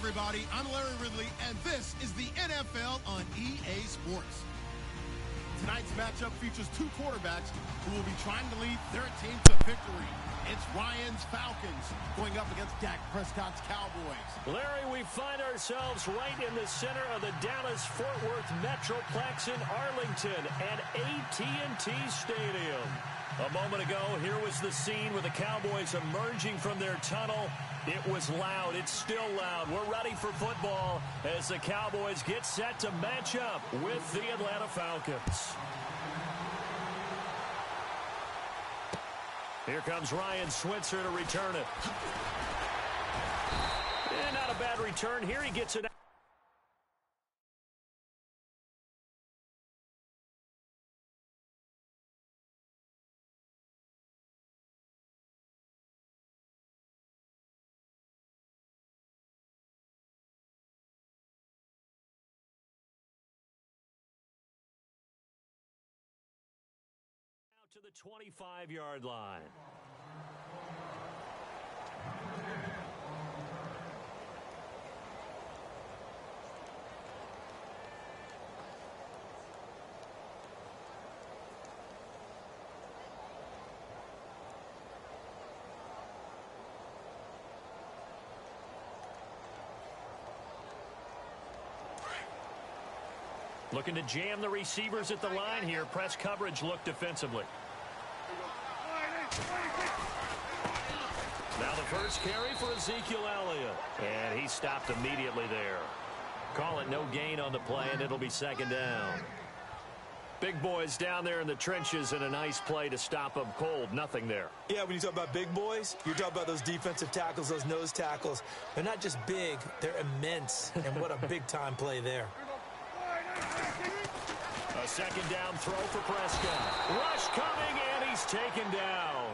everybody. I'm Larry Ridley, and this is the NFL on EA Sports. Tonight's matchup features two quarterbacks who will be trying to lead their team to victory. It's Ryan's Falcons going up against Dak Prescott's Cowboys. Larry, we find ourselves right in the center of the Dallas-Fort Worth Metroplex in Arlington at AT&T Stadium. A moment ago, here was the scene with the Cowboys emerging from their tunnel. It was loud. It's still loud. We're ready for football as the Cowboys get set to match up with the Atlanta Falcons. Here comes Ryan Switzer to return it. And not a bad return here. He gets it out. To the 25-yard line. Looking to jam the receivers at the line here. Press coverage look defensively. Now the first carry for Ezekiel Elliott. And he stopped immediately there. Call it no gain on the play, and it'll be second down. Big boys down there in the trenches, and a nice play to stop them cold. Nothing there. Yeah, when you talk about big boys, you're talking about those defensive tackles, those nose tackles. They're not just big, they're immense. And what a big-time play there. A second down throw for Prescott. Rush coming, and he's taken down.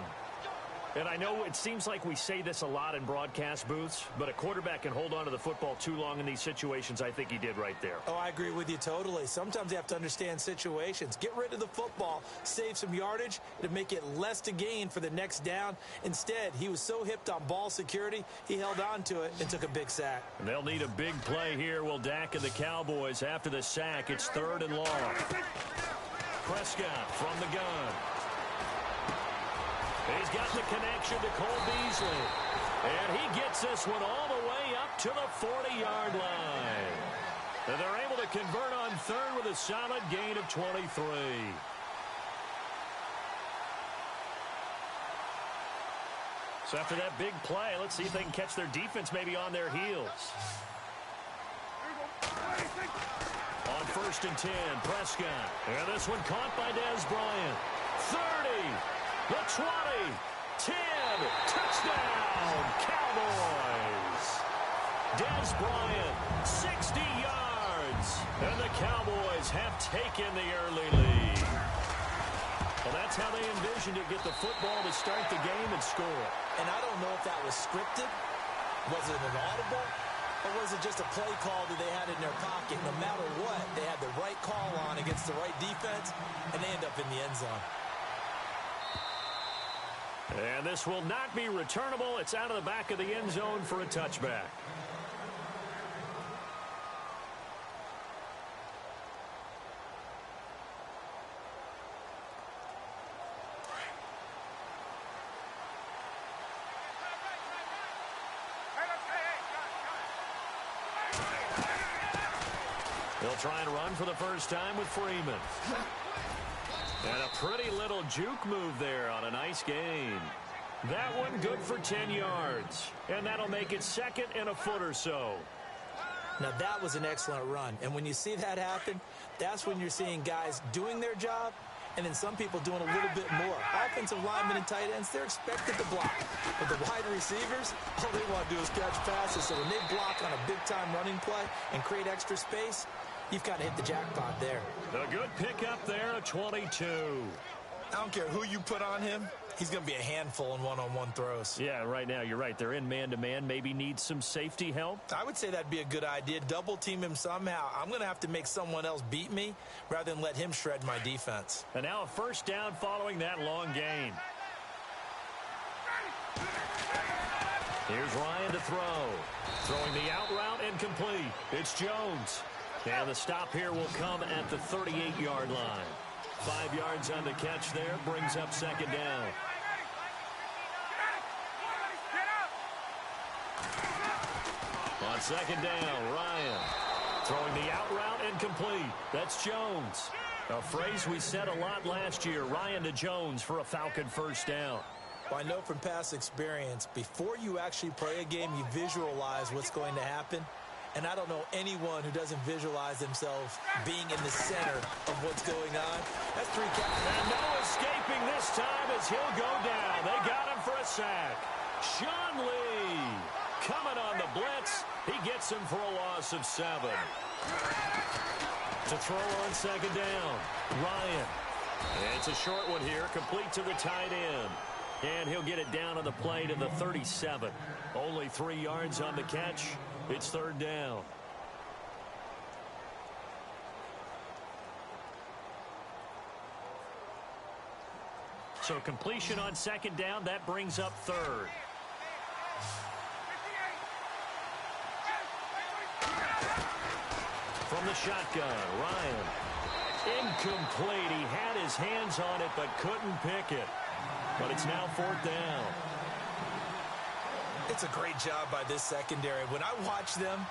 And I know it seems like we say this a lot in broadcast booths, but a quarterback can hold on to the football too long in these situations. I think he did right there. Oh, I agree with you totally. Sometimes you have to understand situations. Get rid of the football, save some yardage to make it less to gain for the next down. Instead, he was so hipped on ball security, he held on to it and took a big sack. And they'll need a big play here. Will Dak and the Cowboys after the sack. It's 3rd and long. Prescott from the gun. He's got the connection to Cole Beasley. And he gets this one all the way up to the 40-yard line. And they're able to convert on 3rd with a solid gain of 23. So after that big play, let's see if they can catch their defense maybe on their heels. On 1st and 10, Prescott. And this one caught by Dez Bryant. 30. The 20, 10, touchdown, Cowboys. Dez Bryant, 60 yards, and the Cowboys have taken the early lead. Well, that's how they envisioned it, get the football to start the game and score. And I don't know if that was scripted. Was it an audible? Or was it just a play call that they had in their pocket? No matter what, they had the right call on against the right defense, and they end up in the end zone. And this will not be returnable. It's out of the back of the end zone for a touchback. They'll try and run for the first time with Freeman. And a pretty little juke move there on a nice gain. That one good for 10 yards. And that'll make it 2nd and a foot or so. Now, that was an excellent run. And when you see that happen, that's when you're seeing guys doing their job and then some people doing a little bit more. Offensive linemen and tight ends, they're expected to block. But the wide receivers, all they want to do is catch passes. So when they block on a big-time running play and create extra space, you've got to hit the jackpot there. A good pickup there, a 22. I don't care who you put on him. He's going to be a handful in one-on-one throws. Yeah, right now, you're right. They're in man-to-man. Maybe need some safety help. I would say that'd be a good idea. Double-team him somehow. I'm going to have to make someone else beat me rather than let him shred my defense. And now a first down following that long gain. Here's Ryan to throw. Throwing the out route incomplete. It's Jones. And the stop here will come at the 38-yard line. 5 yards on the catch there, brings up second down. On second down, Ryan. Throwing the out route incomplete. That's Jones. A phrase we said a lot last year, Ryan to Jones for a Falcon first down. Well, I know from past experience, before you actually play a game, you visualize what's going to happen. And I don't know anyone who doesn't visualize themselves being in the center of what's going on. That's 3 counts. And no escaping this time as he'll go down. They got him for a sack. Sean Lee coming on the blitz. He gets him for a loss of 7. To throw on second down, Ryan. It's a short one here, complete to the tight end. And he'll get it down on the play to the 37. Only 3 yards on the catch. It's third down. So completion on second down, that brings up third. From the shotgun, Ryan. Incomplete. He had his hands on it but couldn't pick it. But it's now fourth down. It's a great job by this secondary. When I watch them,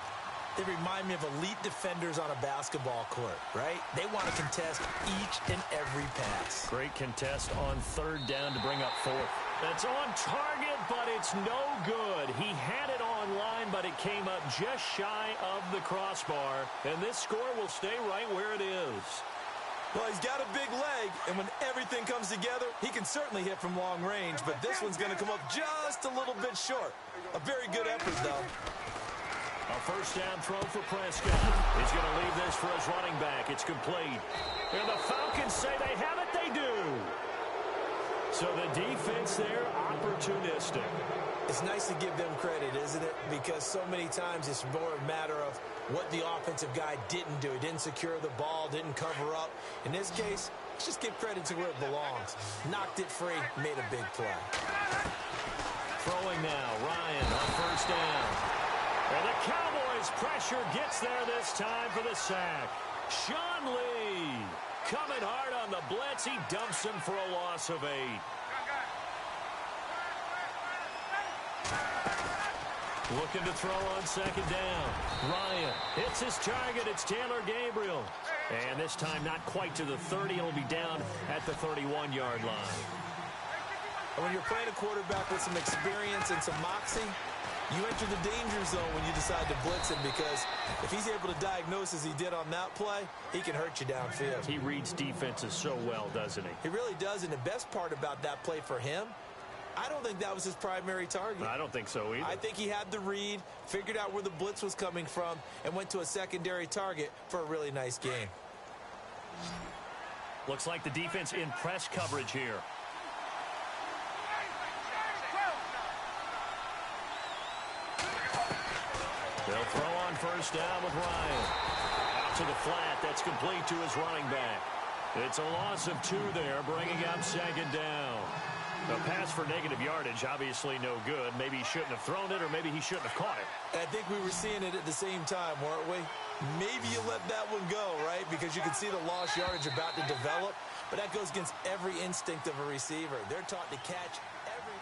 they remind me of elite defenders on a basketball court, right? They want to contest each and every pass. Great contest on third down to bring up fourth. That's on target, but it's no good. He had it on line, but it came up just shy of the crossbar. And this score will stay right where it is. Well, he's got a big leg, and when everything comes together, he can certainly hit from long range, but this one's going to come up just a little bit short. A very good effort, though. A first down throw for Prescott. He's going to leave this for his running back. It's complete. And the Falcons say they have it. They do. So the defense there, opportunistic. It's nice to give them credit, isn't it? Because so many times it's more a matter of what the offensive guy didn't do. He didn't secure the ball, didn't cover up. In this case, let's just give credit to where it belongs. Knocked it free, made a big play. Throwing now, Ryan on first down. And the Cowboys' pressure gets there this time for the sack. Sean Lee coming hard on the blitz. He dumps him for a loss of 8. Looking to throw on second down. Ryan hits his target. It's Taylor Gabriel. And this time not quite to the 30. It'll be down at the 31-yard line. And when you're playing a quarterback with some experience and some moxie, you enter the danger zone when you decide to blitz him, because if he's able to diagnose as he did on that play, he can hurt you downfield. He reads defenses so well, doesn't he? He really does, and the best part about that play for him, I don't think that was his primary target. I don't think so either. I think he had the read, figured out where the blitz was coming from, and went to a secondary target for a really nice game. Looks like the defense in press coverage here. They'll throw on first down with Ryan. Out to the flat. That's complete to his running back. It's a loss of 2 there, bringing up second down. A pass for negative yardage, obviously no good. Maybe he shouldn't have thrown it, or maybe he shouldn't have caught it. I think we were seeing it at the same time, weren't we? Maybe you let that one go, right? Because you can see the lost yardage about to develop. But that goes against every instinct of a receiver. They're taught to catch every...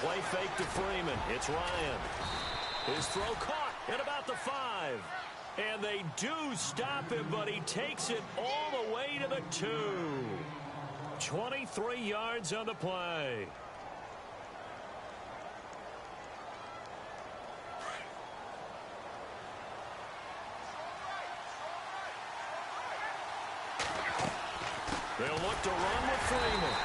Play fake to Freeman. It's Ryan. His throw caught at about the 5. And they do stop him, but he takes it all the way to the 2. 23 yards on the play. They'll look to run with Freeman.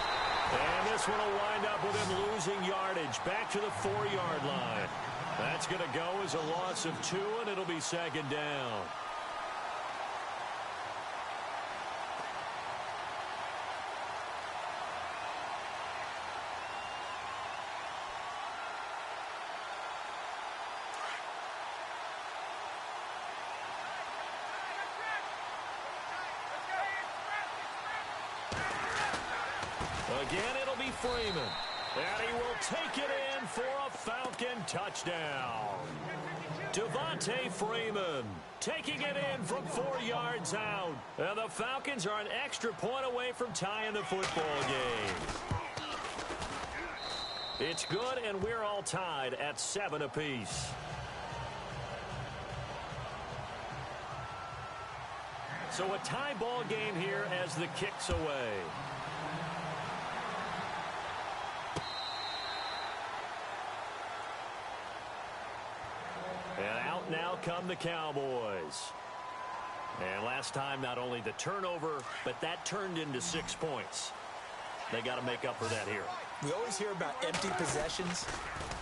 And this one will wind up with him losing yardage back to the 4-yard line. That's going to go as a loss of 2, and it'll be second down. Again, it'll be Freeman. And he will take it in for a Falcon touchdown. Devontae Freeman taking it in from 4 yards out. And the Falcons are an extra point away from tying the football game. It's good, and we're all tied at 7 apiece. So a tie ball game here as the kick's away. And out now come the Cowboys. And last time, not only the turnover, but that turned into 6 points. They got to make up for that here. We always hear about empty possessions,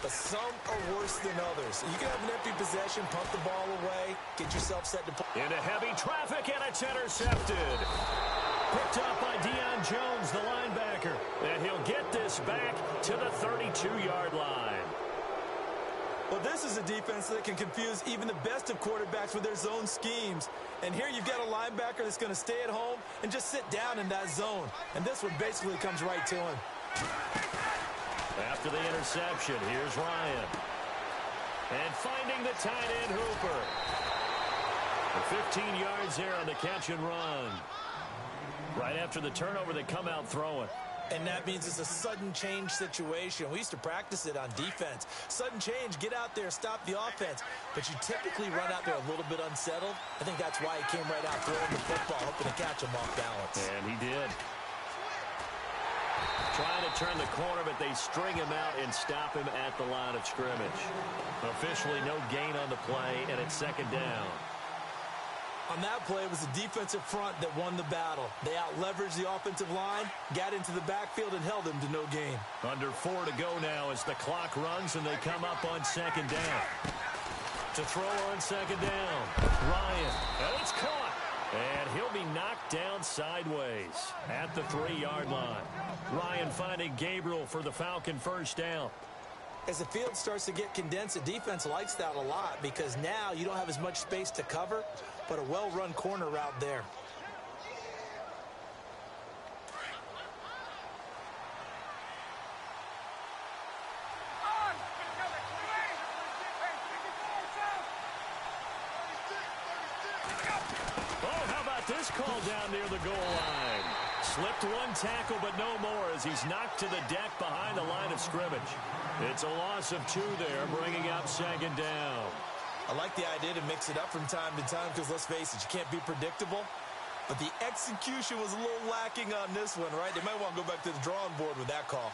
but some are worse than others. You can have an empty possession, pump the ball away, get yourself set to play. Into heavy traffic, and it's intercepted. Picked up by Deion Jones, the linebacker. And he'll get this back to the 32-yard line. Well, this is a defense that can confuse even the best of quarterbacks with their zone schemes. And here you've got a linebacker that's going to stay at home and just sit down in that zone. And this one basically comes right to him. After the interception, here's Ryan. And finding the tight end, Hooper. The 15 yards there on the catch and run. Right after the turnover, they come out throwing. And that means it's a sudden change situation. We used to practice it on defense. Sudden change, get out there, stop the offense. But you typically run out there a little bit unsettled. I think that's why he came right out throwing the football, hoping to catch him off balance. And he did. Trying to turn the corner, but they string him out and stop him at the line of scrimmage. Officially no gain on the play, and it's second down. On that play, it was the defensive front that won the battle. They out-leveraged the offensive line, got into the backfield, and held them to no gain. Under 4 to go now as the clock runs, and they come up on second down. To throw on second down, Ryan. And it's caught. And he'll be knocked down sideways at the 3-yard line. Ryan finding Gabriel for the Falcon first down. As the field starts to get condensed, the defense likes that a lot because now you don't have as much space to cover, but a well-run corner route there. Oh, how about this call down near the goal line? Slipped one tackle, but no more as he's knocked to the deck behind the line of scrimmage. It's a loss of 2 there, bringing up second down. I like the idea to mix it up from time to time because, let's face it, you can't be predictable. But the execution was a little lacking on this one, right? They might want to go back to the drawing board with that call.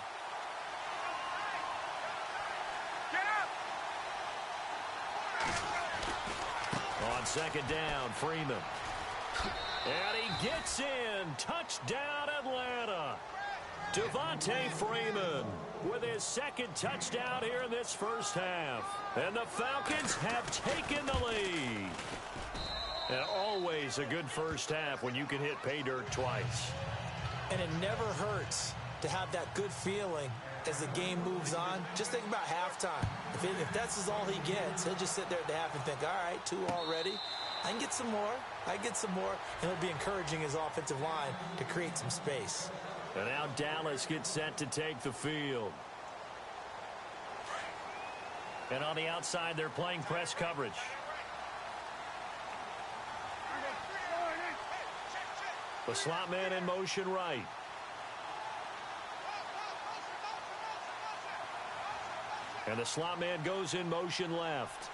On second down, Freeman. And he gets in. Touchdown, Atlanta. Devontae Freeman with his second touchdown here in this first half. And the Falcons have taken the lead. And always a good first half when you can hit pay dirt twice. And it never hurts to have that good feeling as the game moves on. Just think about halftime. If that's all he gets, he'll just sit there at the half and think, all right, 2 already. I can get some more. I get some more. And he'll be encouraging his offensive line to create some space. And now Dallas gets set to take the field. And on the outside, they're playing press coverage. The slot man in motion right. And the slot man goes in motion left.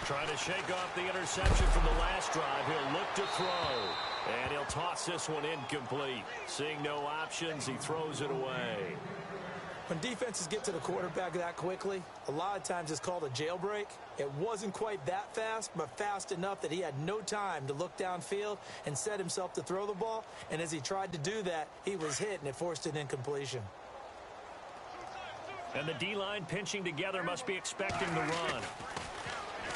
Trying to shake off the interception from the last drive. He'll look to throw. And he'll toss this one incomplete. Seeing no options, he throws it away. When defenses get to the quarterback that quickly, a lot of times it's called a jailbreak. It wasn't quite that fast, but fast enough that he had no time to look downfield and set himself to throw the ball. And as he tried to do that, he was hit, and it forced an incompletion. And the D-line pinching together must be expecting the run.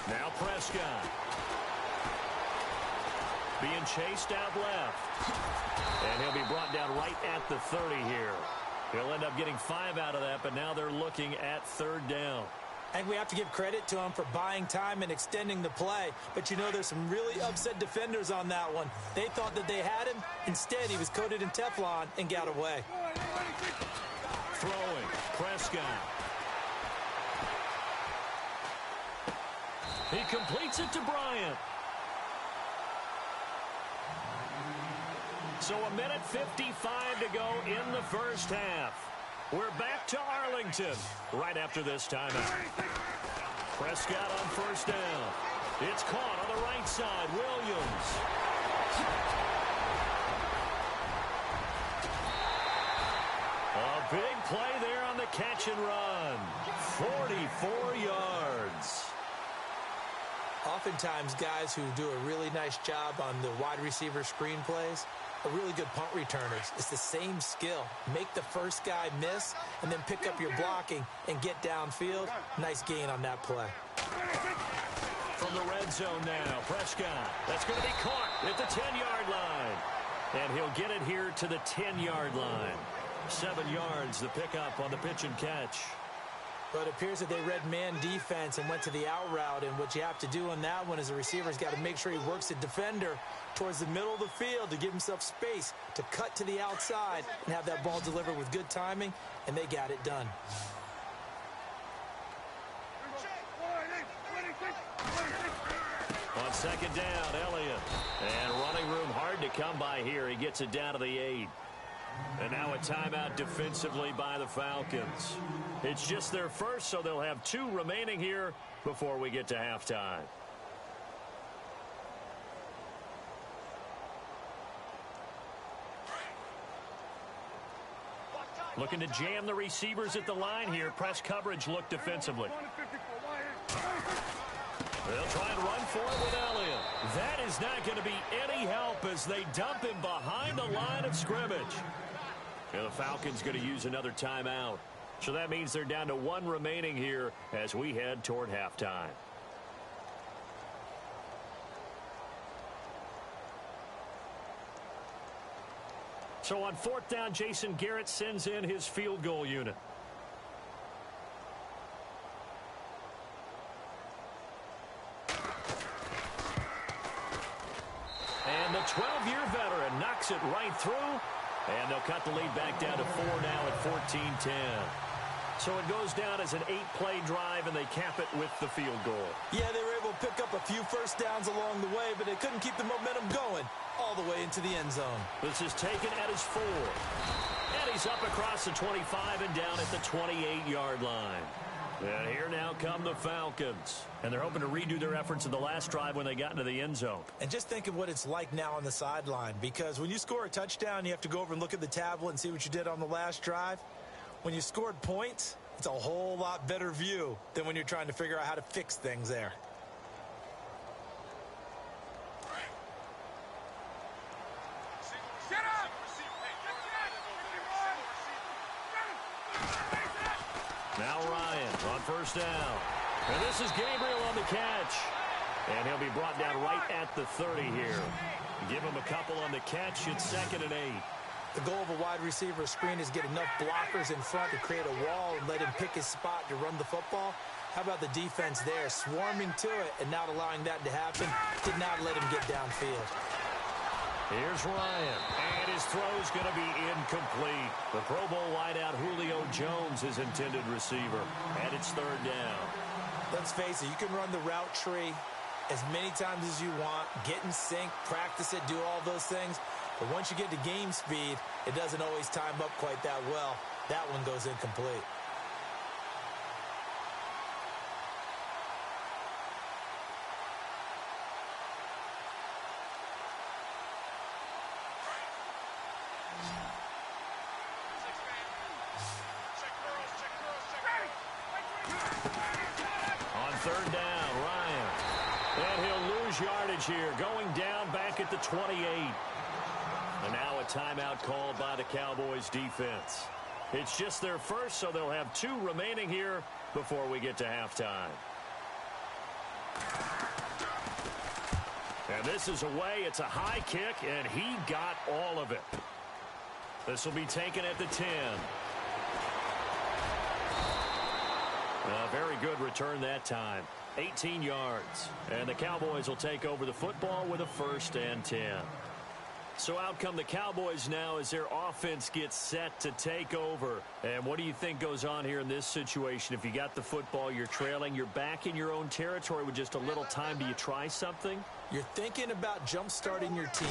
Now Prescott. Being chased out left. And he'll be brought down right at the 30 here. He'll end up getting 5 out of that, but now they're looking at third down. I think we have to give credit to him for buying time and extending the play. But, you know, there's some really upset defenders on that one. They thought that they had him. Instead, he was coated in Teflon and got away. Throwing, Prescott. He completes it to Bryant. So 1:55 to go in the first half. We're back to Arlington right after this timeout. Prescott on first down. It's caught on the right side. Williams. A big play there on the catch and run. 44 yards. Oftentimes, guys who do a really nice job on the wide receiver screen plays are really good punt returners. It's the same skill. Make the first guy miss and then pick up your blocking and get downfield. Nice gain on that play. From the red zone now, Prescott. That's going to be caught at the 10-yard line. And he'll get it here to the 10-yard line. 7 yards, the pickup on the pitch and catch. But it appears that they read man defense and went to the out route. And what you have to do on that one is the receiver's got to make sure he works the defender towards the middle of the field to give himself space to cut to the outside and have that ball delivered with good timing, and they got it done. On second down, Elliott. And running room hard to come by here. He gets it down to the 8. And now a timeout defensively by the Falcons. It's just their first, so they'll have 2 remaining here before we get to halftime. Looking to jam the receivers at the line here. Press coverage look defensively. They'll try and run for it with Elliott. That is not going to be any help as they dump him behind the line of scrimmage. And the Falcons going to use another timeout. So that means they're down to 1 remaining here as we head toward halftime. So on 4th down, Jason Garrett sends in his field goal unit. And the 12-year veteran knocks it right through. And they'll cut the lead back down to 4 now at 14-10. So it goes down as an 8-play drive, and they cap it with the field goal. Yeah, they were able to pick up a few first downs along the way, but they couldn't keep the momentum going all the way into the end zone. This is taken at his 4. And he's up across the 25 and down at the 28-yard line. And here now come the Falcons. And they're hoping to redo their efforts in the last drive when they got into the end zone. And just think of what it's like now on the sideline, because when you score a touchdown, you have to go over and look at the tablet and see what you did on the last drive. When you scored points, it's a whole lot better view than when you're trying to figure out how to fix things there. Now Ryan on first down. And this is Gabriel on the catch. And he'll be brought down right at the 30 here. Give him a couple on the catch. It's 2nd and 8. The goal of a wide receiver screen is get enough blockers in front to create a wall and let him pick his spot to run the football. How about the defense there, swarming to it and not allowing that to happen? Did not let him get downfield. Here's Ryan, and his throw's going to be incomplete. The Pro Bowl wideout Julio Jones, his intended receiver, and it's 3rd down. Let's face it, you can run the route tree as many times as you want, get in sync, practice it, do all those things. But once you get to game speed, it doesn't always time up quite that well. That one goes incomplete. On 3rd down, Ryan. And he'll lose yardage here, going down back at the 28. And now a timeout called by the Cowboys defense. It's just their first, so they'll have 2 remaining here before we get to halftime. And this is away. It's a high kick, and he got all of it. This will be taken at the 10. A very good return that time. 18 yards. And the Cowboys will take over the football with a 1st and 10. So out come the Cowboys now as their offense gets set to take over. And what do you think goes on here in this situation? If you got the football, you're trailing, you're back in your own territory with just a little time. Do you try something? You're thinking about jump-starting your team,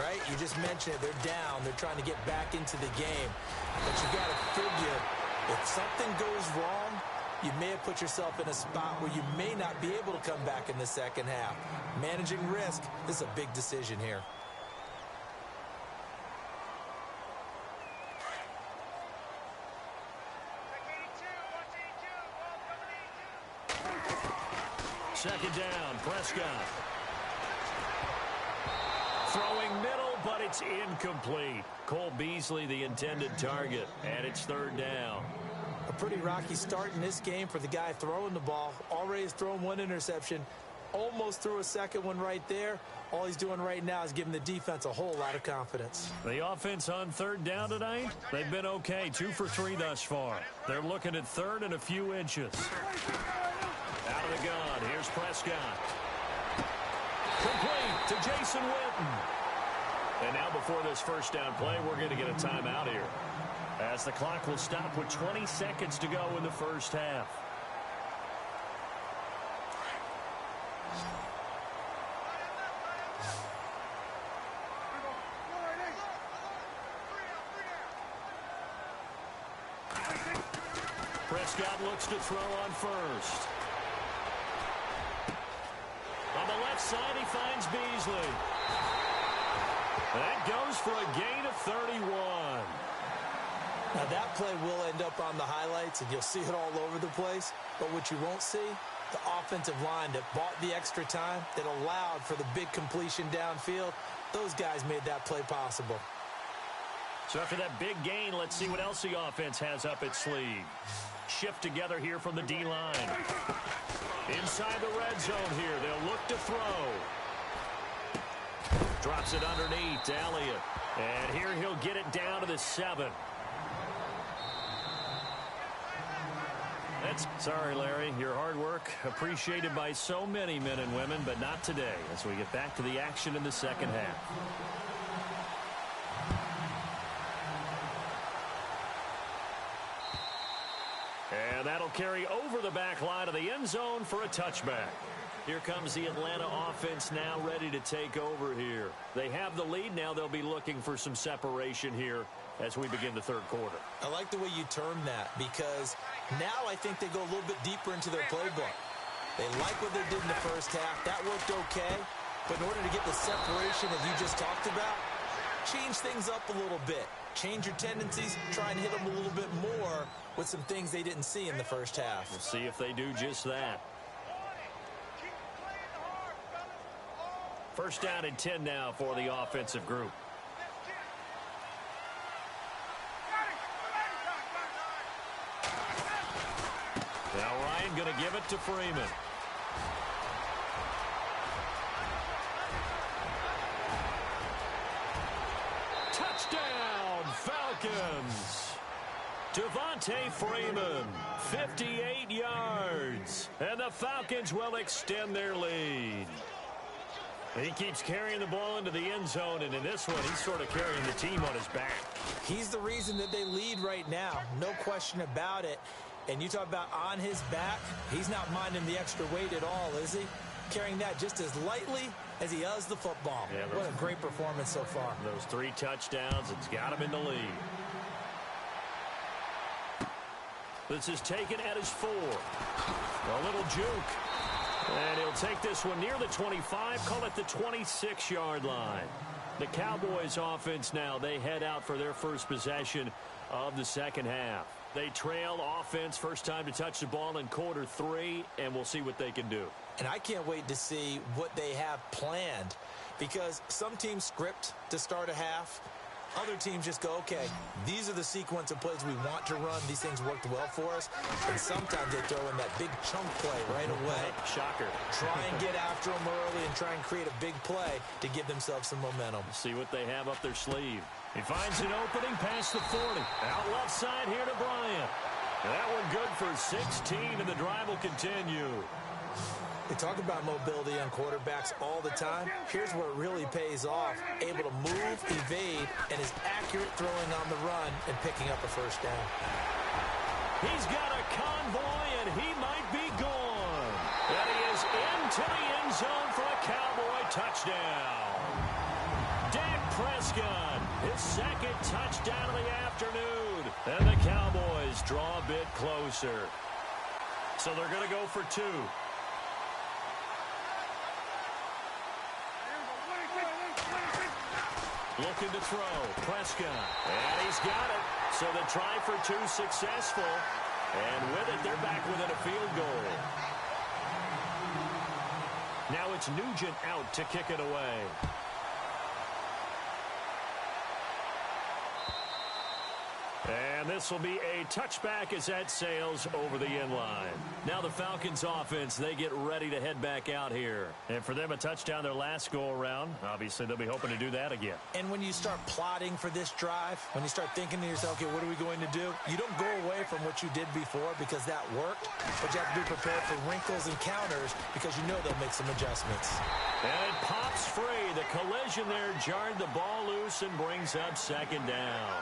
right? You just mentioned it. They're down. They're trying to get back into the game. But you got to figure if something goes wrong, you may have put yourself in a spot where you may not be able to come back in the second half. Managing risk, this is a big decision here. Second down, Prescott. Throwing middle, but it's incomplete. Cole Beasley, the intended target, and it's 3rd down. A pretty rocky start in this game for the guy throwing the ball. Already has thrown 1 interception. Almost threw a second one right there. All he's doing right now is giving the defense a whole lot of confidence. The offense on 3rd down tonight, they've been okay. 2 for 3 thus far. They're looking at 3rd and a few inches. Out of the gun, here's Prescott. Complete to Jason Witten. And now before this 1st down play, we're going to get a timeout here, as the clock will stop with 20 seconds to go in the 1st half. Prescott looks to throw on 1st. On the left side, he finds Beasley. That goes for a gain of 31. Now, that play will end up on the highlights, and you'll see it all over the place. But what you won't see, the offensive line that bought the extra time, that allowed for the big completion downfield, those guys made that play possible. So after that big gain, let's see what else the offense has up its sleeve. Shift together here from the D-line. Inside the red zone here, they'll look to throw. Drops it underneath to Elliott. And here he'll get it down to the 7. Sorry, Larry. Your hard work appreciated by so many men and women, but not today as we get back to the action in the second half. And that'll carry over the back line of the end zone for a touchback. Here comes the Atlanta offense now ready to take over here. They have the lead. Now they'll be looking for some separation here as we begin the 3rd quarter. I like the way you term that, because now I think they go a little bit deeper into their playbook. They like what they did in the 1st half. That worked okay. But in order to get the separation that you just talked about, change things up a little bit. Change your tendencies. Try and hit them a little bit more with some things they didn't see in the 1st half. We'll see if they do just that. 1st down and 10 now for the offensive group. Now Ryan going to give it to Freeman. Touchdown, Falcons. Devontae Freeman, 58 yards. And the Falcons will extend their lead. And he keeps carrying the ball into the end zone, and in this one, he's sort of carrying the team on his back. He's the reason that they lead right now, no question about it. And you talk about on his back, he's not minding the extra weight at all, is he? Carrying that just as lightly as he does the football. Yeah, what a great performance so far. Those 3 touchdowns, it's got him in the lead. This is taken at his 4. A little juke. And he'll take this one near the 25, call it the 26-yard line. The Cowboys offense now, they head out for their first possession of the second half. They trail offense, first time to touch the ball in quarter 3, and we'll see what they can do. And I can't wait to see what they have planned, because some teams script to start a half. Other teams just go, okay, these are the sequence of plays we want to run. These things worked well for us. And sometimes they throw in that big chunk play right away. Shocker. Try and get after them early and try and create a big play to give themselves some momentum. See what they have up their sleeve. He finds an opening past the 40. Out left side here to Bryant. That one good for 16, and the drive will continue. They talk about mobility on quarterbacks all the time. Here's where it really pays off. Able to move, evade, and is accurate throwing on the run and picking up a first down. He's got a convoy, and he might be gone. And he is into the end zone for a Cowboy touchdown. Dak Prescott, his second touchdown of the afternoon. And the Cowboys draw a bit closer. So they're going to go for two. Looking to throw. Prescott. And he's got it. So the try for two successful. And with it, they're back within a field goal. Now it's Nugent out to kick it away. And this will be a touchback as that sails over the end line. Now the Falcons offense, they get ready to head back out here. And for them, a touchdown their last go-around. Obviously, they'll be hoping to do that again. And when you start plotting for this drive, when you start thinking to yourself, okay, what are we going to do? You don't go away from what you did before because that worked, but you have to be prepared for wrinkles and counters because you know they'll make some adjustments. And it pops free. The collision there jarred the ball loose and brings up second down.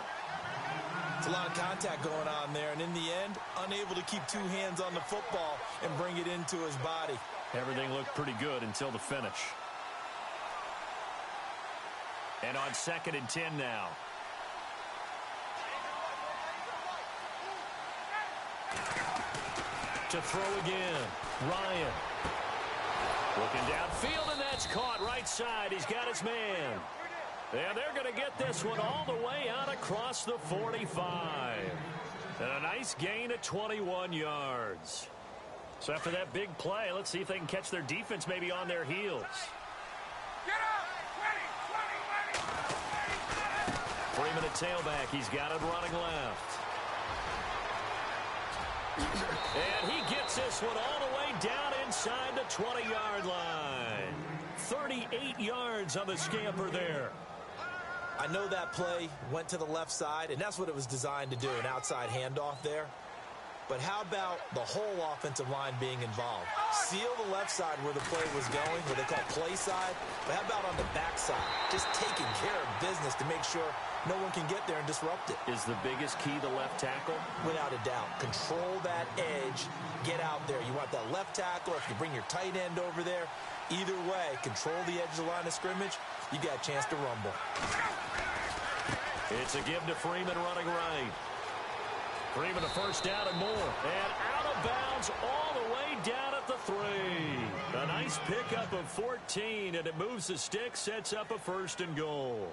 It's a lot of contact going on there, and in the end, unable to keep two hands on the football and bring it into his body. Everything looked pretty good until the finish. And on 2nd and 10 now. To throw again. Ryan. Looking downfield, and that's caught right side. He's got his man. And they're going to get this one all the way out across the 45. And a nice gain of 21 yards. So after that big play, let's see if they can catch their defense maybe on their heels. Freeman at tailback. He's got it running left. And he gets this one all the way down inside the 20-yard line. 38 yards on the scamper there. I know that play went to the left side, and that's what it was designed to do, an outside handoff there. But how about the whole offensive line being involved? Seal the left side where the play was going, where they call play side. But how about on the back side? Just taking care of business to make sure no one can get there and disrupt it. Is the biggest key the left tackle? Without a doubt. Control that edge. Get out there. You want that left tackle. If you bring your tight end over there, either way, control the edge of the line of scrimmage. You got a chance to rumble. It's a give to Freeman running right. Freeman a first down and more. And out of bounds all the way down at the 3. A nice pickup of 14, and it moves the stick, sets up a 1st and goal.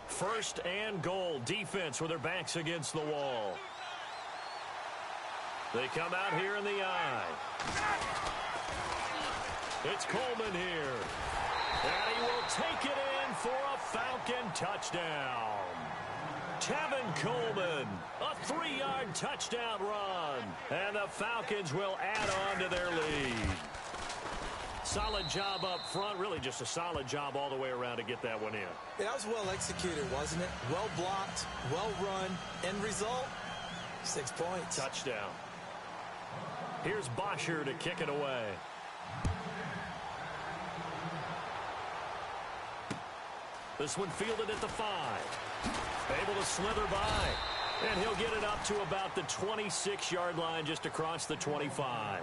First and goal. Defense with their backs against the wall. They come out here in the eye. It's Coleman here. And he will take it in for a Falcon touchdown. Tevin Coleman, a 3-yard touchdown run. And the Falcons will add on to their lead. Solid job up front. Really just a solid job all the way around to get that one in. That was well executed, wasn't it? Well blocked, well run. End result, 6 points. Touchdown. Here's Bosher to kick it away. This one fielded at the 5. Able to slither by. And he'll get it up to about the 26-yard line just across the 25.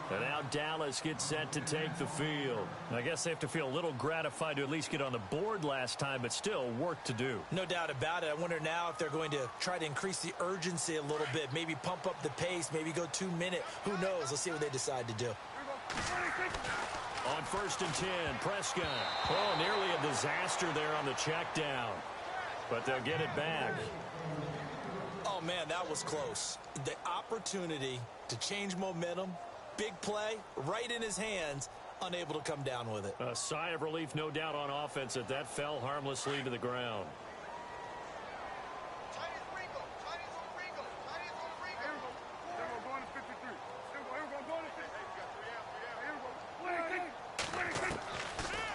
And now Dallas gets set to take the field. I guess they have to feel a little gratified to at least get on the board last time, but still work to do. No doubt about it. I wonder now if they're going to try to increase the urgency a little bit, maybe pump up the pace, maybe go 2-minute. Who knows? Let's see what they decide to do. On 1st and 10, Prescott. Oh, nearly a disaster there on the check down. But they'll get it back. Oh, man, that was close. The opportunity to change momentum, big play, right in his hands, unable to come down with it. A sigh of relief, no doubt, on offense that fell harmlessly to the ground.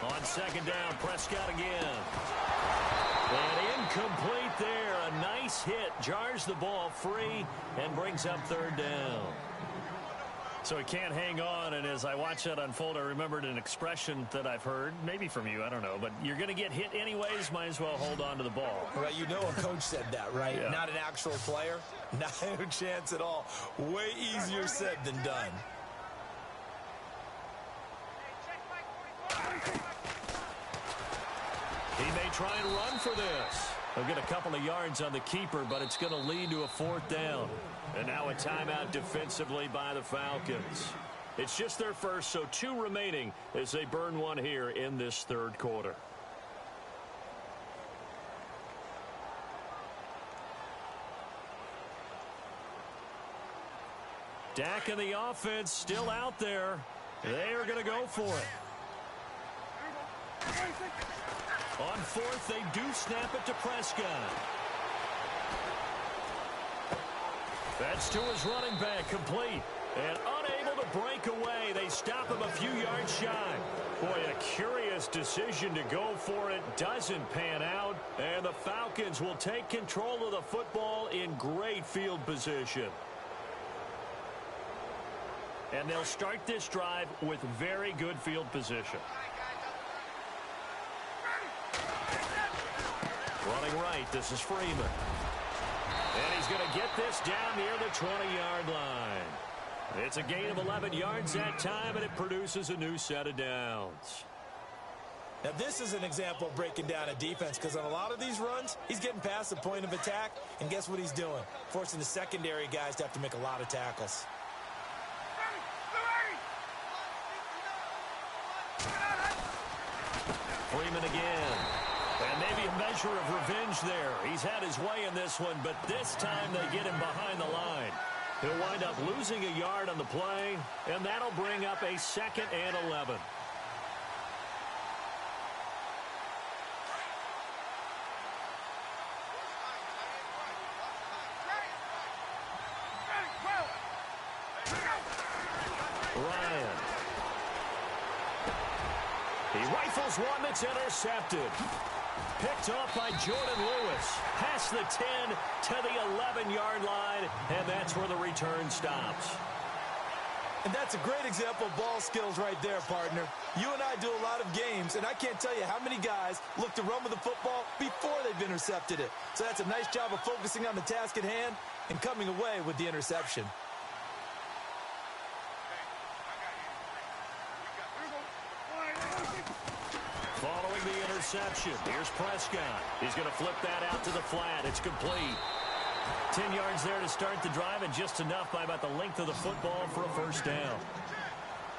On second down. Prescott again. And incomplete there. A nice hit. Jars the ball free and brings up third down. So he can't hang on, and as I watch that unfold, I remembered an expression that I've heard, maybe from you, I don't know, but you're going to get hit anyways, might as well hold on to the ball. Well, you know a coach said that, right? Yeah. Not an actual player. Not a chance at all. Way easier said than done. He may try and run for this. He'll get a couple of yards on the keeper, but it's going to lead to a fourth down. And now a timeout defensively by the Falcons. It's just their first, so 2 remaining as they burn one here in this third quarter. Dak and the offense still out there. They are going to go for it. On fourth, they do snap it to Prescott. That's to his running back, complete. And unable to break away. They stop him a few yards shy. Boy, a curious decision to go for it. Doesn't pan out. And the Falcons will take control of the football in great field position. And they'll start this drive with very good field position. Running right, this is Freeman. And he's going to get this down near the 20-yard line. It's a gain of 11 yards that time, and it produces a new set of downs. Now, this is an example of breaking down a defense, because on a lot of these runs, he's getting past the point of attack, and guess what he's doing? Forcing the secondary guys to have to make a lot of tackles. Freeman again. And maybe a measure of revenge there. He's had his way in this one, but this time they get him behind the line. He'll wind up losing a yard on the play, and that'll bring up a 2nd and 11. Ryan. He rifles one that's intercepted. Picked off by Jordan Lewis. Past the 10 to the 11-yard line, and that's where the return stops. And that's a great example of ball skills right there, partner. You and I do a lot of games, and I can't tell you how many guys look to run with the football before they've intercepted it. So that's a nice job of focusing on the task at hand and coming away with the interception. Following the interception, here's Prescott. He's going to flip that out to the flat. It's complete. 10 yards there to start the drive, and just enough by about the length of the football for a first down.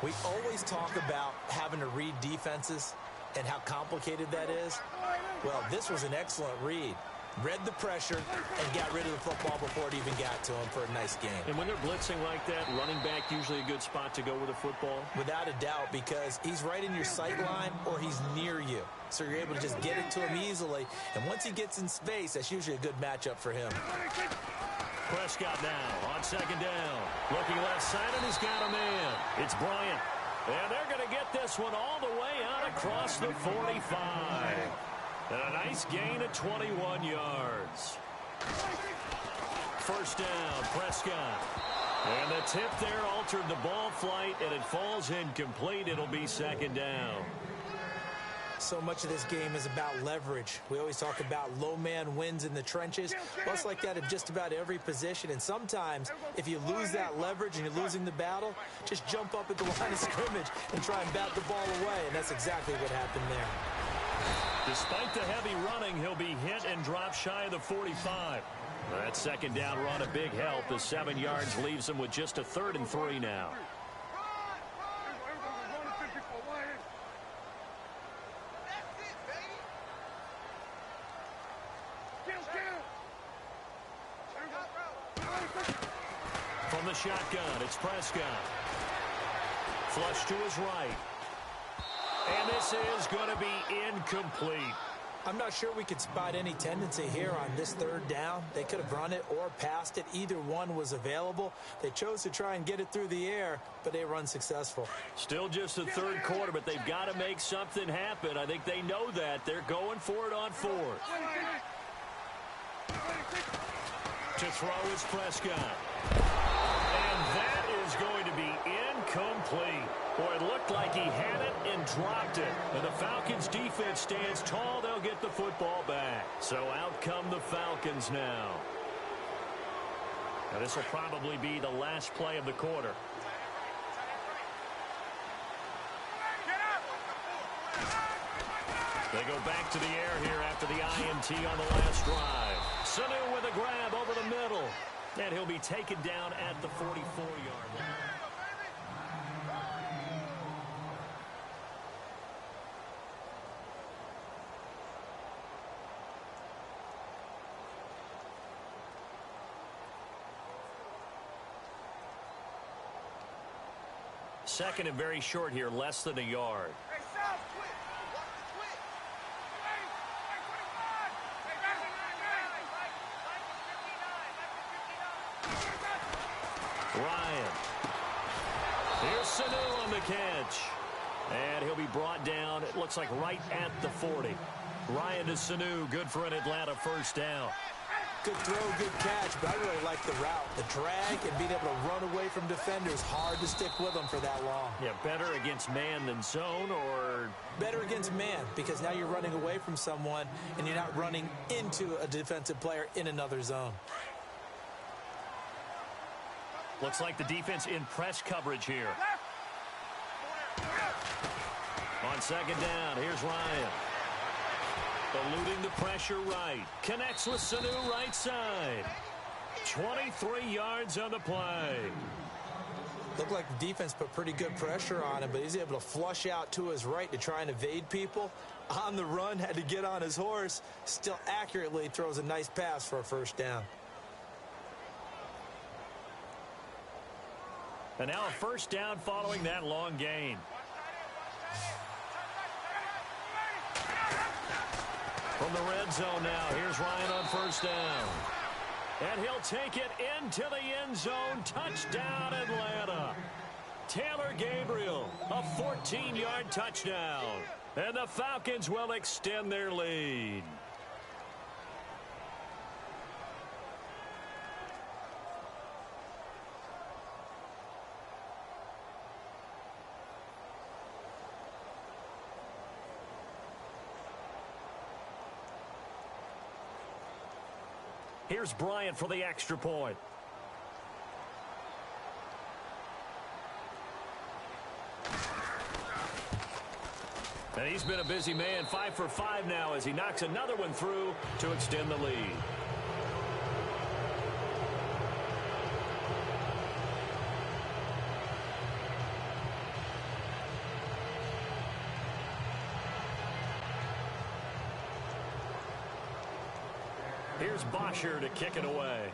We always talk about having to read defenses and how complicated that is. Well, this was an excellent read. Read the pressure and got rid of the football before it even got to him for a nice game. And when they're blitzing like that, running back usually a good spot to go with a football? Without a doubt, because he's right in your sight line or he's near you. So you're able to just get it to him easily. And once he gets in space, that's usually a good matchup for him. Prescott now on 2nd down. Looking left side, and he's got a man. It's Bryant. And they're going to get this one all the way out across the 45. And a nice gain of 21 yards. First down, Prescott. And the tip there altered the ball flight, and it falls incomplete. It'll be 2nd down. So much of this game is about leverage. We always talk about low man wins in the trenches. Well, it's like that in just about every position. And sometimes, if you lose that leverage and you're losing the battle, just jump up at the line of scrimmage and try and bat the ball away. And that's exactly what happened there. Despite the heavy running, he'll be hit and drop shy of the 45. That 2nd down run a big help. The 7 yards leaves him with just a 3rd and 3 now. From the shotgun, it's Prescott. Flush to his right. And this is going to be incomplete. I'm not sure we could spot any tendency here on this third down. They could have run it or passed it. Either one was available. They chose to try and get it through the air, but they were unsuccessful. Still just the third quarter, but they've got to make something happen. I think they know that. They're going for it on fourth. To throw is Prescott. And that is going to be incomplete. Boy, it looked like he had it and dropped it. And the Falcons defense stands tall. They'll get the football back. So out come the Falcons now. Now this will probably be the last play of the quarter. They go back to the air here after the INT on the last drive. Sanu with a grab over the middle. And he'll be taken down at the 44-yard line. Second and very short here, less than a yard. Ryan. Here's Sanu on the catch. And he'll be brought down, it looks like right at the 40. Ryan to Sanu, good for an Atlanta first down. Good throw, good catch, but I really like the route. The drag and being able to run away from defenders, hard to stick with them for that long. Yeah, better against man than zone, or? Better against man, because now you're running away from someone and you're not running into a defensive player in another zone. Looks like the defense in press coverage here. On second down, here's Ryan. Eluding the pressure right. Connects with Sanu right side. 23 yards on the play. Looked like the defense put pretty good pressure on him, but he's able to flush out to his right to try and evade people. On the run, had to get on his horse. Still accurately throws a nice pass for a first down. And now a first down following that long gain. From the red zone now, here's Ryan on first down. And he'll take it into the end zone. Touchdown, Atlanta. Taylor Gabriel, a 14-yard touchdown. And the Falcons will extend their lead. Here's Bryant for the extra point. And he's been a busy man, 5 for 5 now as he knocks another one through to extend the lead. Here's Bosher to kick it away.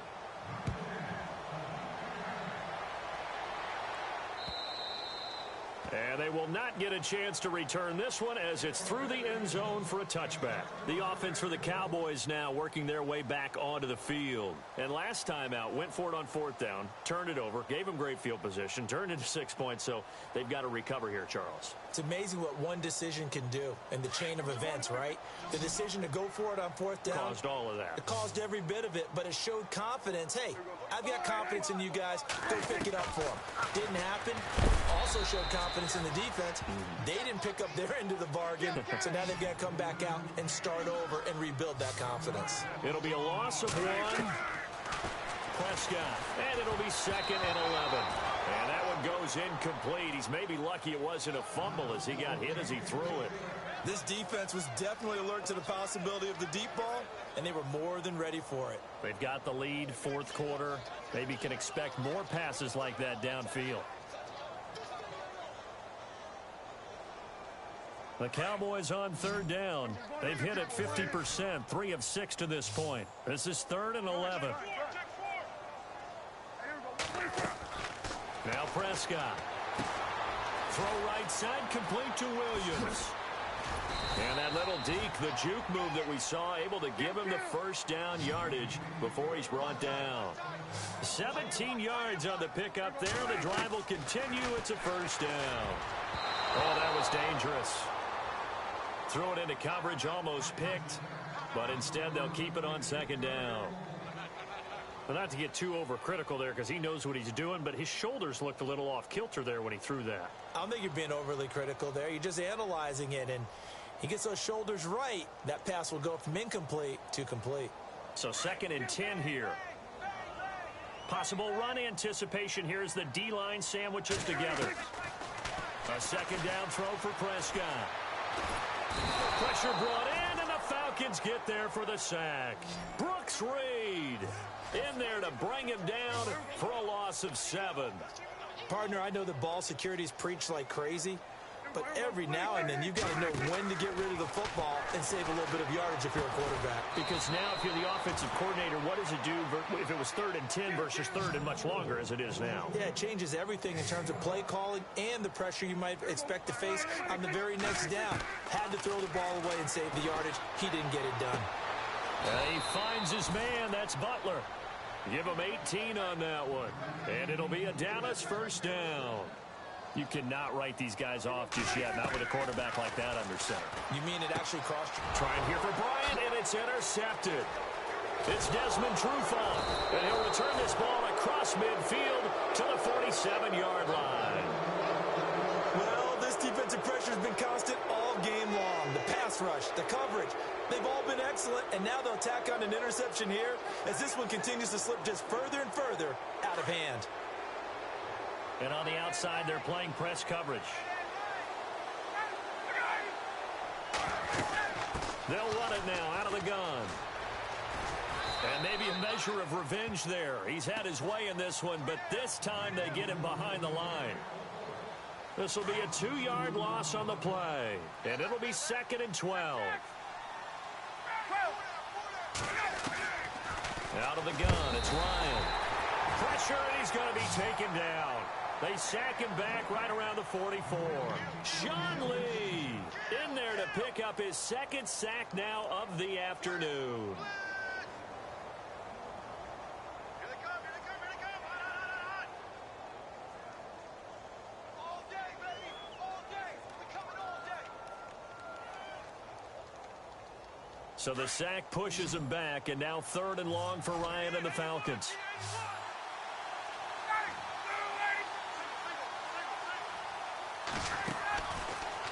And they will not get a chance to return this one as it's through the end zone for a touchback. The offense for the Cowboys now working their way back onto the field. And last time out, went for it on fourth down, turned it over, gave them great field position, turned into 6 points, so they've got to recover here, Charles. It's amazing what one decision can do in the chain of events, right? The decision to go for it on fourth down. Caused all of that. It caused every bit of it, but it showed confidence. Hey, I've got confidence in you guys. Go pick it up for them. Didn't happen. Also showed confidence in the defense. They didn't pick up their end of the bargain, so now they've got to come back out and start over and rebuild that confidence. It'll be a loss of 1. Prescott, and it'll be 2nd and 11. And that one goes incomplete. He's maybe lucky it wasn't a fumble as he got hit as he threw it. This defense was definitely alert to the possibility of the deep ball, and they were more than ready for it. They've got the lead, fourth quarter. Maybe can expect more passes like that downfield. The Cowboys on third down. They've hit it 50%, 3 of 6 to this point. This is 3rd and 11. Now Prescott. Throw right side, complete to Williams. And that little deke, the juke move that we saw, able to give him the first down yardage before he's brought down. 17 yards on the pickup there. The drive will continue. It's a first down. Oh, that was dangerous. Threw it into coverage, almost picked, but instead they'll keep it on second down. Well, not to get too overcritical there because he knows what he's doing, but his shoulders looked a little off kilter there when he threw that. I don't think you're being overly critical there. You're just analyzing it, and he gets those shoulders right. That pass will go from incomplete to complete. So 2nd and 10 here. Possible run anticipation here as the D-line sandwiches together. A second down throw for Prescott. Pressure brought in, and the Falcons get there for the sack. Brooks Reed in there to bring him down for a loss of 7. Partner, I know the ball security's preached like crazy, but every now and then you've got to know when to get rid of the football and save a little bit of yardage if you're a quarterback. Because now if you're the offensive coordinator, what does it do if it was 3rd and 10 versus 3rd and much longer as it is now? Yeah, it changes everything in terms of play calling and the pressure you might expect to face on the very next down. Had to throw the ball away and save the yardage. He didn't get it done. He finds his man. That's Butler. Give him 18 on that one. And it'll be a Dallas first down. You cannot write these guys off just yet, not with a quarterback like that under center. You mean it actually crossed you? Trying here for Bryant, and it's intercepted. It's Desmond Trufant, and he'll return this ball across midfield to the 47-yard line. Well, this defensive pressure has been constant all game long. The pass rush, the coverage, they've all been excellent, and now they'll tack on an interception here as this one continues to slip just further and further out of hand. And on the outside, they're playing press coverage. They'll run it now out of the gun. And maybe a measure of revenge there. He's had his way in this one, but this time they get him behind the line. This will be a 2-yard loss on the play. And it'll be 2nd and 12. Out of the gun, it's Ryan. Pressure, and he's going to be taken down. They sack him back right around the 44. Sean Lee in there to pick up his 2nd sack now of the afternoon. So the sack pushes him back, and now 3rd and long for Ryan and the Falcons.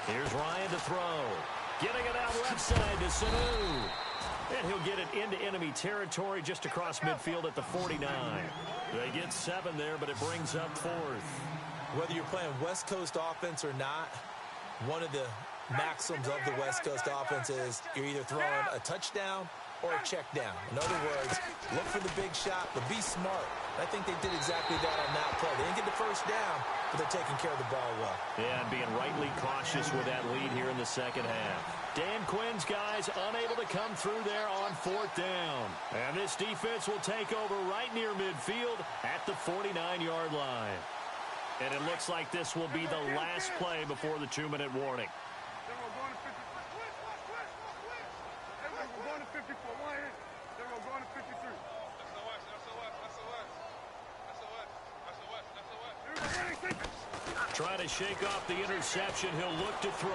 Here's Ryan to throw. Getting it out left side to Sanu. And he'll get it into enemy territory just across midfield at the 49. They get 7 there, but it brings up 4th. Whether you're playing West Coast offense or not, one of the maxims of the West Coast offense is you're either throwing a touchdown or a check down. In other words, look for the big shot, but be smart. I think they did exactly that on that play. They didn't get the first down, but they're taking care of the ball well. Yeah, and being rightly cautious with that lead here in the second half. Dan Quinn's guys unable to come through there on 4th down. And this defense will take over right near midfield at the 49-yard line. And it looks like this will be the last play before the 2-minute warning. Trying to shake off the interception. He'll look to throw.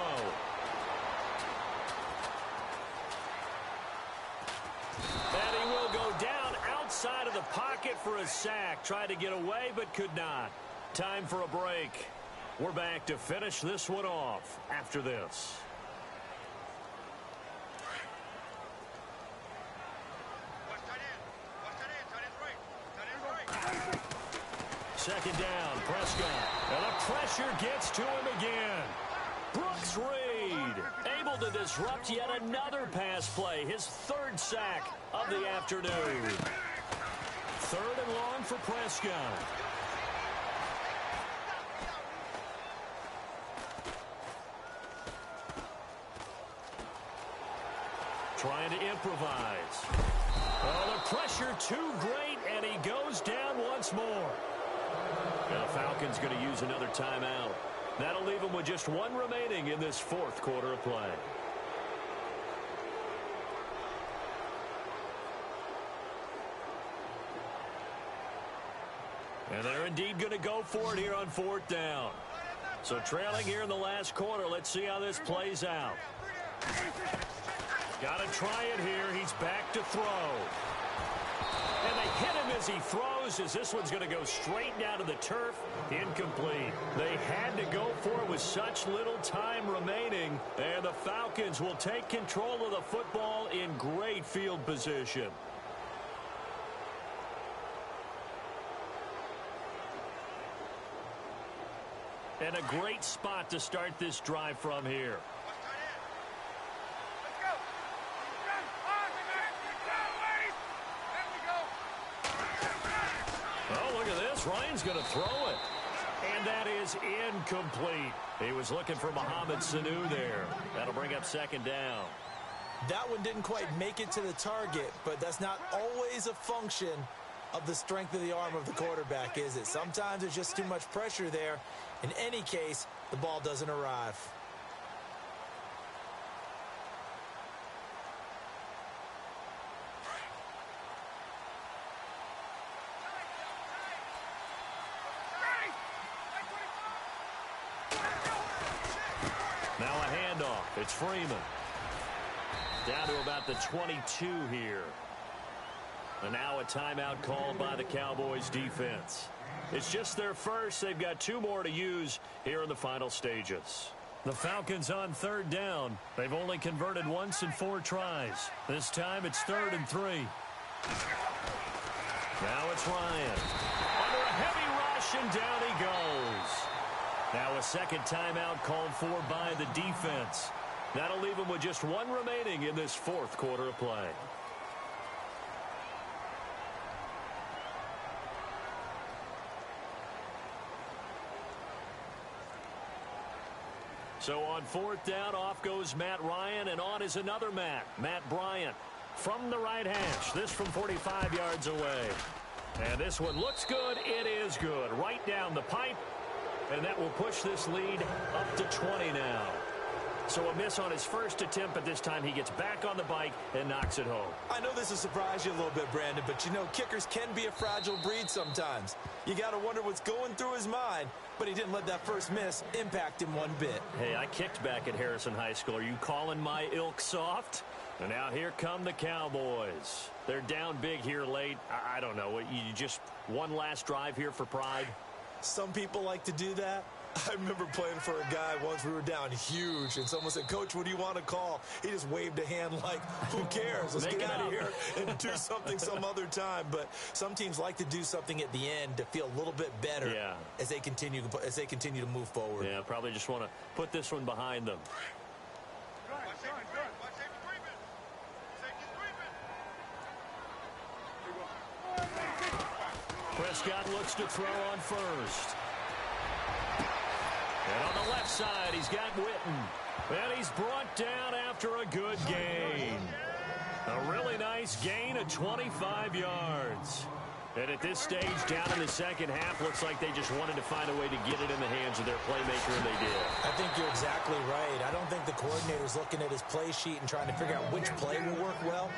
And he will go down outside of the pocket for a sack. Tried to get away, but could not. Time for a break. We're back to finish this one off after this. Second down, Prescott. And the pressure gets to him again. Brooks Reed able to disrupt yet another pass play. His 3rd sack of the afternoon. 3rd and long for Prescott. Trying to improvise. Oh, the pressure too great, and he goes down once more. Now the Falcons going to use another timeout. That'll leave them with just 1 remaining in this 4th quarter of play. And they're indeed going to go for it here on 4th down. So trailing here in the last quarter. Let's see how this plays out. Got to try it here. He's back to throw. And they hit him as he throws, as this one's going to go straight down to the turf. Incomplete. They had to go for it with such little time remaining. And the Falcons will take control of the football in great field position. And a great spot to start this drive from here. Oh, look at this. Ryan's going to throw it. And that is incomplete. He was looking for Mohamed Sanu there. That'll bring up 2nd down. That one didn't quite make it to the target, but that's not always a function of the strength of the arm of the quarterback, is it? Sometimes there's just too much pressure there. In any case, the ball doesn't arrive. Now a handoff. It's Freeman. Down to about the 22 here. And now a timeout called by the Cowboys defense. It's just their first. They've got 2 more to use here in the final stages. The Falcons on 3rd down. They've only converted once in 4 tries. This time it's 3rd and 3. Now it's Ryan. Under a heavy rush, and down he goes. Now a second timeout called for by the defense. That'll leave him with just 1 remaining in this 4th quarter of play. So on 4th down, off goes Matt Ryan, and on is another Matt Bryant, from the right hash. This from 45 yards away. And this one looks good. It is good. Right down the pipe. And that will push this lead up to 20 now. So a miss on his first attempt, but this time he gets back on the bike and knocks it home. I know this will surprise you a little bit, Brandon, but you know kickers can be a fragile breed sometimes. You got to wonder what's going through his mind, but he didn't let that first miss impact him one bit. Hey, I kicked back at Harrison High School. Are you calling my ilk soft? And now here come the Cowboys. They're down big here late. I don't know. You just one last drive here for pride? Some people like to do that. I remember playing for a guy once. We were down huge, and someone said, "Coach, what do you want to call?" He just waved a hand like, who cares? Let's get out of here and do something some other time. But some teams like to do something at the end to feel a little bit better as they continue to move forward. Yeah, probably just want to put this one behind them. Prescott looks to throw on first. And on the left side, he's got Witten. And he's brought down after a good gain. A really nice gain of 25 yards. And at this stage, down in the second half, looks like they just wanted to find a way to get it in the hands of their playmaker, and they did. I think you're exactly right. I don't think the coordinator's looking at his play sheet and trying to figure out which play will work well.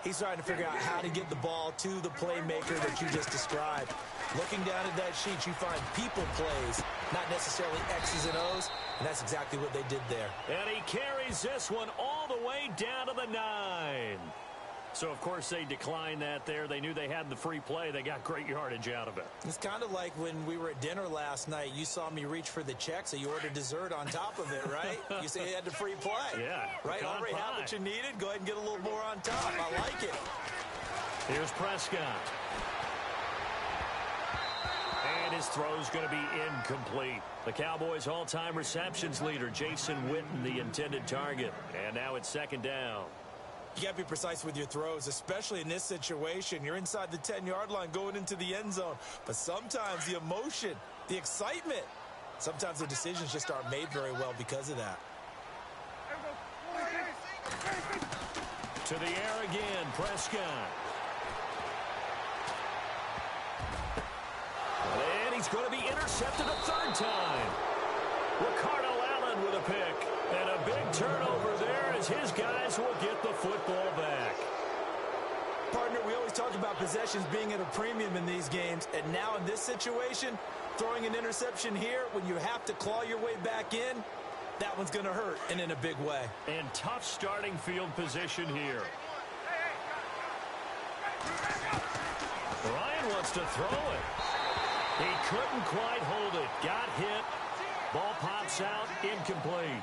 He's trying to figure out how to get the ball to the playmaker that you just described. Looking down at that sheet, you find people plays, not necessarily X's and O's, and that's exactly what they did there. And he carries this one all the way down to the 9. So, of course, they declined that there. They knew they had the free play. They got great yardage out of it. It's kind of like when we were at dinner last night. You saw me reach for the check, so you ordered dessert on top of it, right? You say you had the free play. Yeah. Right? Already have what you needed. Go ahead and get a little more on top. I like it. Here's Prescott. And his throw's going to be incomplete. The Cowboys' all-time receptions leader, Jason Witten, the intended target. And now it's second down. You got to be precise with your throws, especially in this situation. You're inside the 10-yard line going into the end zone. But sometimes the emotion, the excitement, sometimes the decisions just aren't made very well because of that. To the air again, Prescott. And he's going to be intercepted a third time. Ricardo Allen with a pick. And a big turnover there as his guys will get the football back. Partner, we always talk about possessions being at a premium in these games, and now in this situation, throwing an interception here when you have to claw your way back in, that one's going to hurt, and in a big way. And tough starting field position here. Ryan wants to throw it. He couldn't quite hold it. Got hit. Ball pops out, incomplete.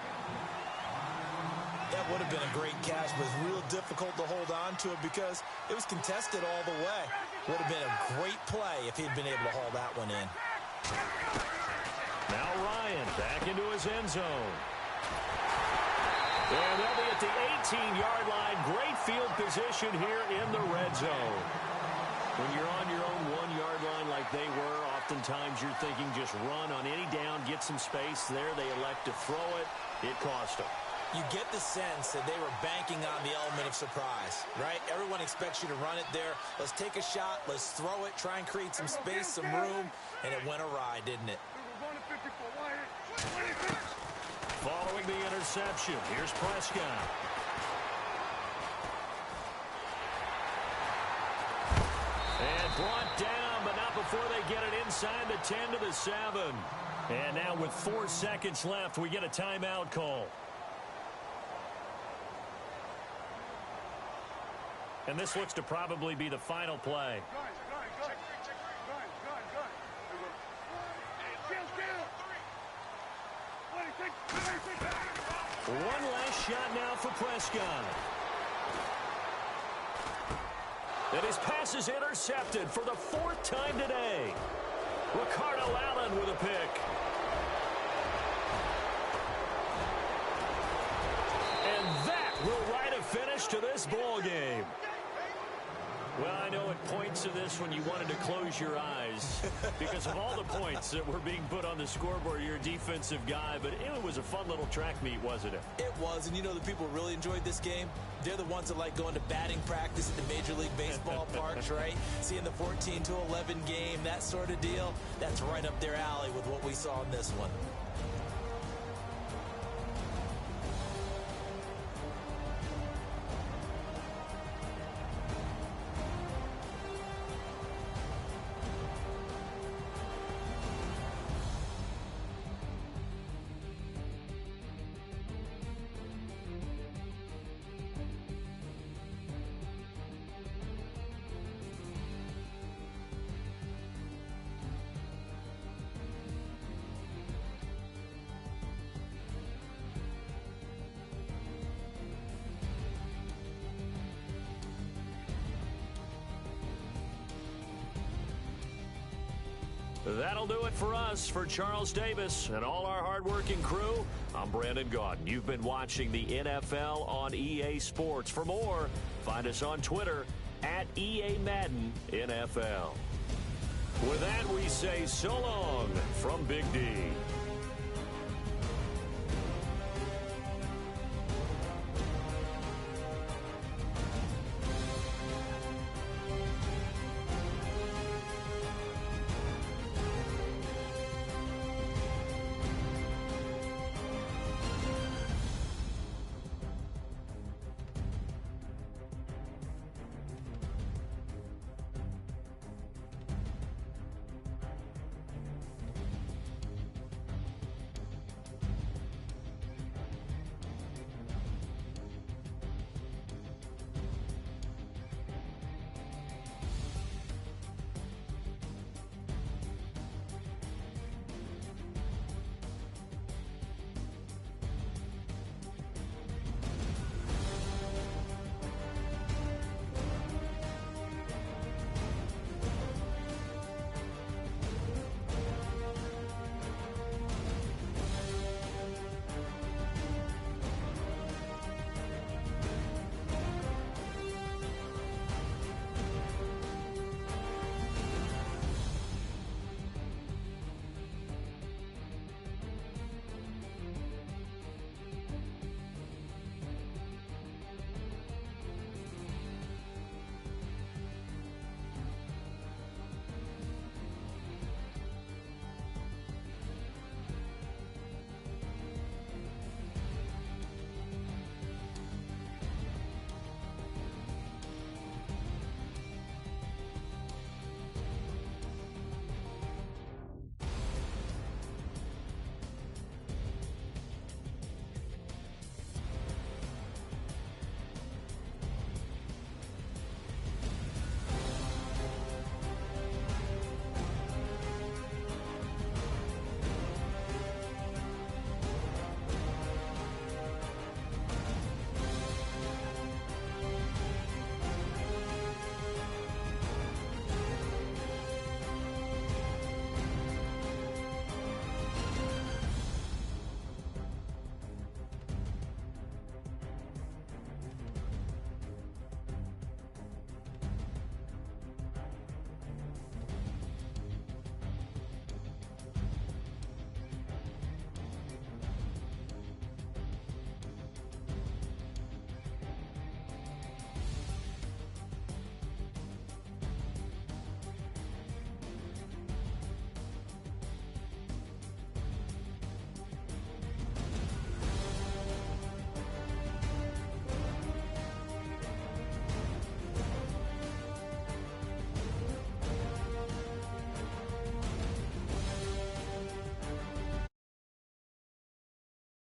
That would have been a great catch, but it's real difficult to hold on to it because it was contested all the way. Would have been a great play if he'd been able to haul that one in. Now Ryan back into his end zone. And they'll be at the 18-yard line. Great field position here in the red zone. When you're on your own 1-yard line like they were, oftentimes you're thinking just run on any down, get some space. There they elect to throw it. It cost them. You get the sense that they were banking on the element of surprise, right? Everyone expects you to run it there. Let's take a shot. Let's throw it. Try and create some space, some room. And it went awry, didn't it? Following the interception, here's Prescott. And brought down, but not before they get it inside the 10 to the 7. And now with 4 seconds left, we get a timeout call. And this looks to probably be the final play. One last shot now for Prescott. And his pass is intercepted for the 4th time today. Ricardo Allen with a pick. And that will write a finish to this ball game. Well, I know it points to this when you wanted to close your eyes because of all the points that were being put on the scoreboard. You're a defensive guy, but it was a fun little track meet, wasn't it? It was, and you know the people who really enjoyed this game? They're the ones that like going to batting practice at the Major League Baseball parks, right? Seeing the 14-11 game, that sort of deal. That's right up their alley with what we saw in this one. That'll do it for us. For Charles Davis and all our hardworking crew, I'm Brandon Gaudin. You've been watching the NFL on EA Sports. For more, find us on Twitter at @EAMaddenNFL. With that, we say so long from Big D.